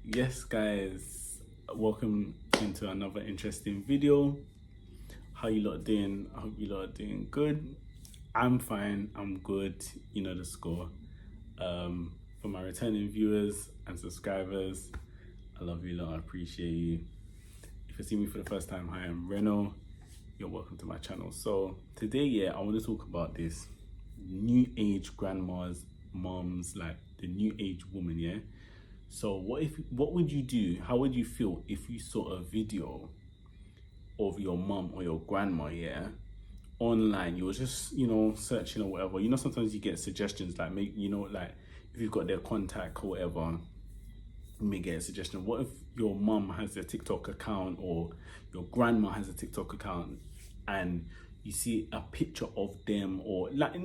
Yes, guys, welcome into another interesting video. How you lot doing? I hope you lot are doing good. I'm fine. I'm good. You know the score. For my returning viewers and subscribers, I love you lot. I appreciate you. If you see me for the first time, hi, I'm Reno. You're welcome to my channel. So today, I want to talk about this new age grandmas, moms, like the new age woman. So what would you do? How would you feel if you saw a video of your mom or your grandma, online? You were just, searching or whatever. Sometimes you get suggestions like like if you've got their contact or whatever, you may get a suggestion. What if your mom has a TikTok account or your grandma has a TikTok account and you see a picture of them, or like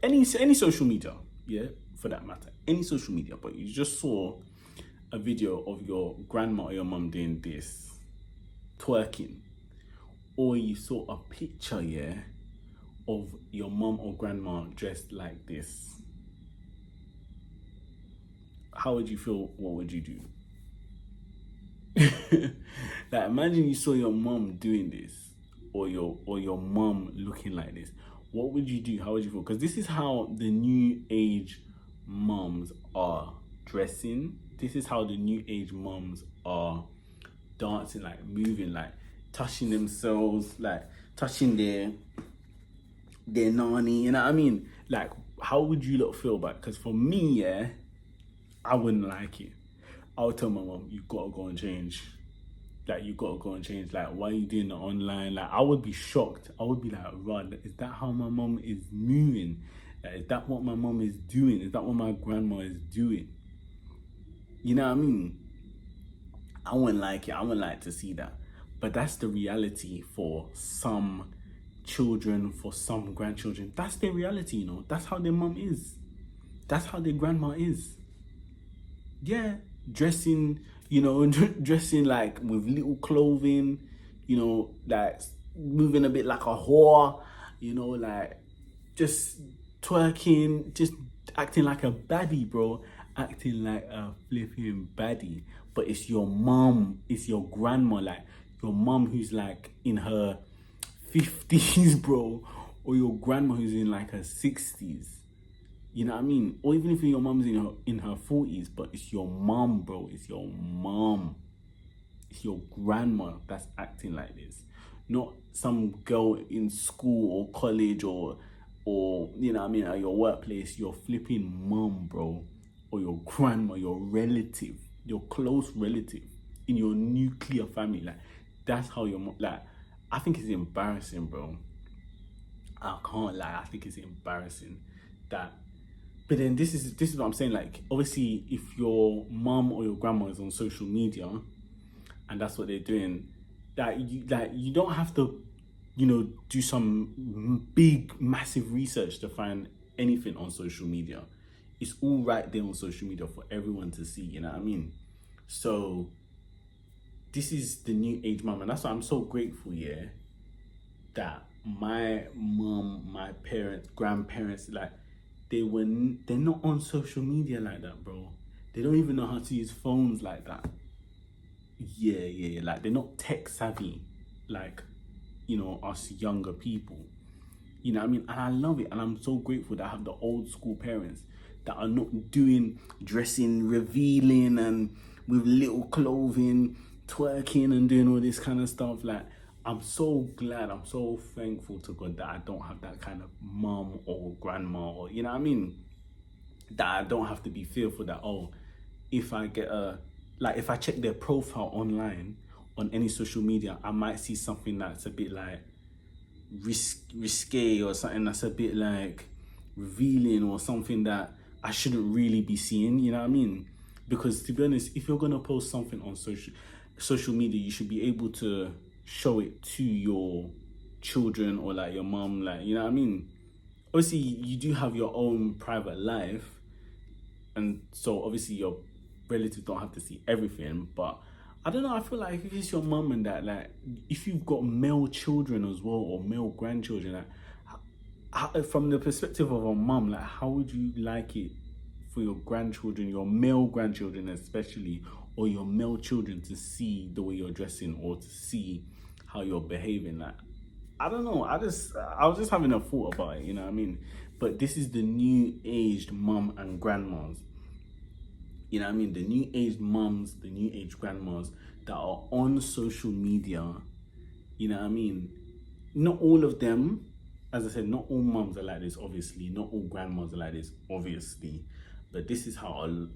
any social media, for that matter, any social media, but you just saw a video of your grandma or your mom doing this, twerking, or you saw a picture, of your mom or grandma dressed like this. How would you feel? What would you do? Like, imagine you saw your mom doing this, or your mom looking like this. What would you do? How would you feel? Because this is how the new age moms are dressing. This is how the new age moms are dancing, like moving, like touching themselves, like touching their nanny. You know what I mean? Like, how would you lot feel about? Because for me, I wouldn't like it. I would tell my mom, you gotta go and change. Like, you gotta go and change. Like, why are you doing it online? Like, I would be shocked. I would be like, Rod, is that how my mom is moving? Like, is that what my mom is doing? Is that what my grandma is doing? You know what I mean? I wouldn't like it. I wouldn't like to see that. But that's the reality for some children, for some grandchildren. That's their reality, That's how their mom is. That's how their grandma is. Yeah, dressing, dressing like with little clothing, like moving a bit like a whore, like just twerking, just acting like a baddie, bro. Acting like a flipping baddie. But it's your mom, it's your grandma, like your mom who's like in her 50s, bro, or your grandma who's in like her 60s. You know what I mean? Or even if your mom's in her 40s, but it's your mom, bro. It's your mom. It's your grandma that's acting like this. Not some girl in school or college or you know what I mean, at your workplace, your flipping mom, bro. Or your grandma, your relative, your close relative in your nuclear family. Like, that's how your mom, like, I think it's embarrassing, bro. I can't lie, I think it's embarrassing that. But then this is what I'm saying. Like, obviously, if your mom or your grandma is on social media, and that's what they're doing, you don't have to, do some big massive research to find anything on social media. It's all right there on social media for everyone to see. You know what I mean? So this is the new age mom, and that's why I'm so grateful. That my mom, my parents, grandparents, like, they're not on social media like that, bro. They don't even know how to use phones like that. Yeah. Like, they're not tech savvy like, us younger people. You know what I mean? And I love it. And I'm so grateful that I have the old school parents that are not doing dressing, revealing, and with little clothing, twerking and doing all this kind of stuff. Like, I'm so glad, I'm so thankful to God that I don't have that kind of mom or grandma, or, you know what I mean? That I don't have to be fearful that, oh, if I get if I check their profile online on any social media, I might see something that's a bit like risque, or something that's a bit like revealing, or something that I shouldn't really be seeing, you know what I mean? Because, to be honest, if you're gonna post something on social media, you should be able to show it to your children, or like your mom, like, you know what I mean? Obviously, you do have your own private life, and so obviously your relatives don't have to see everything. But I don't know, I feel like if it's your mum and that, like, if you've got male children as well, or male grandchildren, like, from the perspective of a mum, like, how would you like it for your grandchildren, your male grandchildren especially, or your male children to see the way you're dressing or to see how you're behaving? Like, I don't know. I was just having a thought about it, you know what I mean? But this is the new aged mum and grandmas. You know what I mean? The new aged mums, the new aged grandmas that are on social media, you know what I mean? Not all of them, as I said, not all mums are like this, obviously. Not all grandmas are like this, obviously. But this is how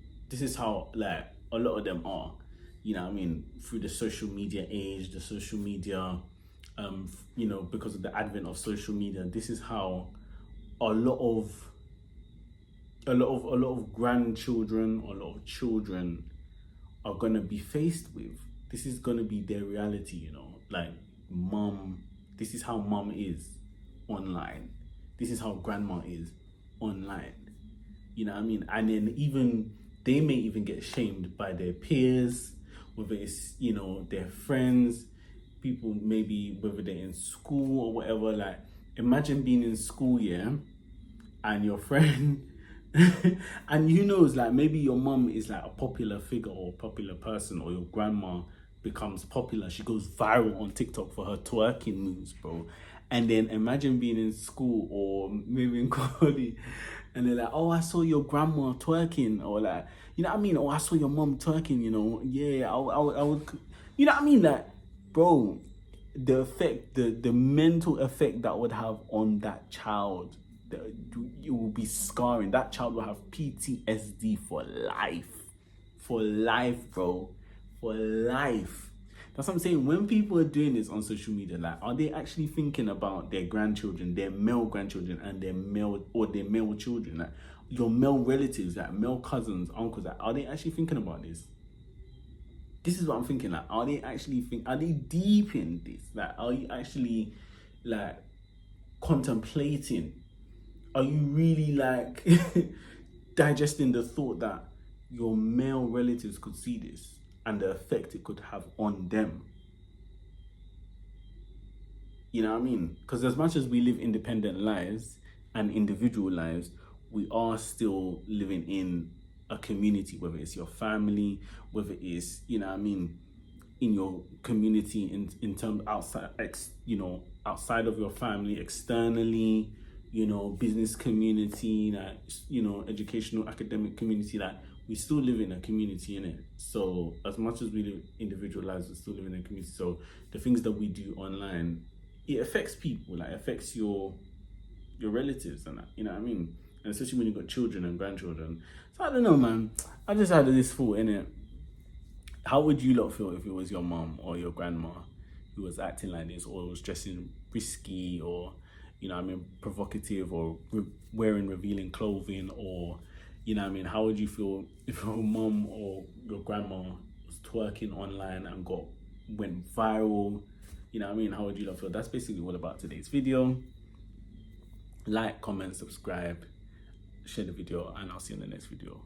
like a lot of them are. You know what I mean? Through the social media age, the social media, you know, because of the advent of social media, this is how a lot of grandchildren, a lot of children are gonna be faced with. This is gonna be their reality, you know. Like, mum, this is how mum is online. This is how grandma is online. You know what I mean? And then even they may even get shamed by their peers, whether it's, you know, their friends, people, maybe whether they're in school or whatever. Like, imagine being in school, yeah, and your friend and who knows, like maybe your mum is like a popular figure or popular person, or your grandma becomes popular. She goes viral on TikTok for her twerking moves, bro. And then imagine being in school or maybe in college, and they're like, "Oh, I saw your grandma twerking," or like, you know what I mean? "Oh, I saw your mum twerking," you know? Yeah, I would, you know what I mean? Like, bro, the effect, the mental effect that would have on that child, it will be scarring. That child will have PTSD for life, bro, for life. That's what I'm saying. When people are doing this on social media, like, are they actually thinking about their grandchildren, their male grandchildren, and their male children, like your male relatives, like male cousins, uncles? Like, are they actually thinking about this? This is what I'm thinking. Like, are they deep in this? Like, are you actually like contemplating? Are you really like digesting the thought that your male relatives could see this and the effect it could have on them? You know what I mean? Because as much as we live independent lives and individual lives, we are still living in a community, whether it's your family, whether it's, you know what I mean, in your community, in terms outside, you know, outside of your family, externally, you know, business community, that, you know, educational, academic community, that we still live in a community, innit? So as much as we live individual lives, we still live in a community. So the things that we do online, it affects people, like affects your relatives and that, you know what I mean? And especially when you've got children and grandchildren. So I don't know, man. I just had this thought, innit? How would you lot feel if it was your mom or your grandma who was acting like this, or was dressing risky, or, you know what I mean, provocative, or wearing revealing clothing, or, you know what I mean, how would you feel if your mom or your grandma was twerking online and went viral? You know what I mean? How would you lot feel? That's basically all about today's video. Like, comment, subscribe, share the video, and I'll see you in the next video.